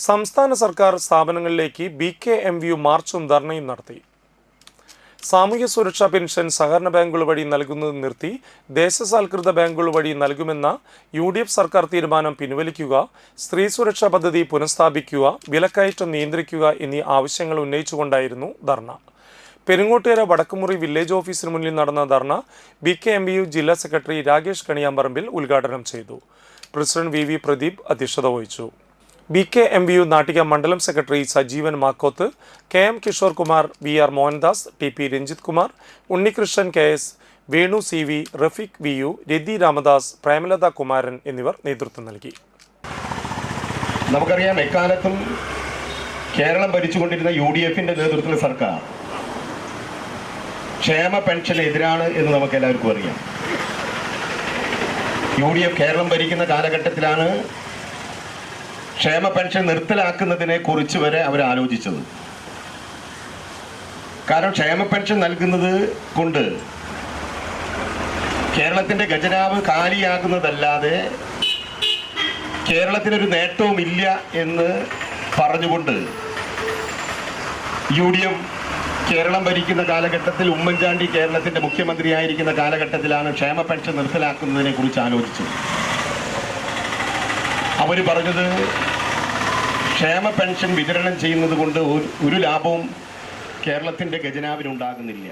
സംസ്ഥാന സർക്കാർ സ്ഥാപനങ്ങളിലേക്ക് BKMVU മാർച്ചും ധർണയും നടത്തി. സാമൂഹ്യ സുരക്ഷാ പെൻഷൻ സഹകരണ ബാങ്കുകൾ വഴി നൽകുന്നത് നിർത്തി ദേശസാൽകൃത ബാങ്കുകൾ വഴി നൽകുമെന്ന UDF സർക്കാർ തീരുമാനം പിൻവലിക്കുക, സ്ത്രീ സുരക്ഷാ പദ്ധതി പുനഃസ്ഥാപിക്കുക, വിലക്കയറ്റം നിയന്ത്രിക്കുക എന്നീ ആവശ്യങ്ങൾ ഉന്നയിച്ചുകൊണ്ടായിരുന്നു ധർണ. പെരുങ്ങോട്ടുകര വടക്കുമുറി വില്ലേജ് ഓഫീസിന് മുന്നിൽ നടന്ന ധർണ BKMVU ജില്ലാ സെക്രട്ടറി രാകേഷ് കണിയാമ്പറമ്പിൽ ഉദ്ഘാടനം ചെയ്തു. പ്രസിഡന്റ് VV പ്രദീപ് അധ്യക്ഷത വഹിച്ചു. BKMVU നാട്ടിക മണ്ഡലം secretary Sajeevan Makkoth, KM Kishore Kumar, VR Mohandas, TP Ranjith Kumar, Unnikrishnan KS, Venu CV, Rafeeq VU, Rathi Ramadas, Premalatha Kumaran എന്നിവർ നേതൃത്വം നൽകി. നമുക്കറിയാം, എക്കാലത്തും കേരളം ഭരിച്ചുകൊണ്ടിരുന്ന UDFന്റെ നേതൃത്വത്തിലുള്ള സർക്കാർ ക്ഷേമ പെൻഷന് എതിരാണ് എന്ന് നമുക്ക് എല്ലാവർക്കും അറിയാം. UDF കേരളം ഭരിക്കുന്ന കാലഘട്ടത്തിലാണ് ക്ഷേമ പെൻഷൻ നിർത്തലാക്കുന്നതിനെ കുറിച്ച് വരെ അവർ ആലോചിച്ചത്. കാരണം ക്ഷേമ പെൻഷൻ നൽകുന്നത് കൊണ്ട് കേരളത്തിൻ്റെ ഖജനാവ് കാലിയാകുന്നതല്ലാതെ കേരളത്തിനൊരു നേട്ടവും ഇല്ല എന്ന് പറഞ്ഞുകൊണ്ട് UDF കേരളം ഭരിക്കുന്ന കാലഘട്ടത്തിൽ, ഉമ്മൻചാണ്ടി കേരളത്തിൻ്റെ മുഖ്യമന്ത്രിയായിരിക്കുന്ന കാലഘട്ടത്തിലാണ് ക്ഷേമ പെൻഷൻ നിർത്തലാക്കുന്നതിനെ കുറിച്ച് ആലോചിച്ചത്. അവർ പറഞ്ഞത് ക്ഷേമ പെൻഷൻ വിതരണം ചെയ്യുന്നത് കൊണ്ട് ഒരു ലാഭവും കേരളത്തിൻ്റെ ഖജനാവിനുണ്ടാകുന്നില്ല.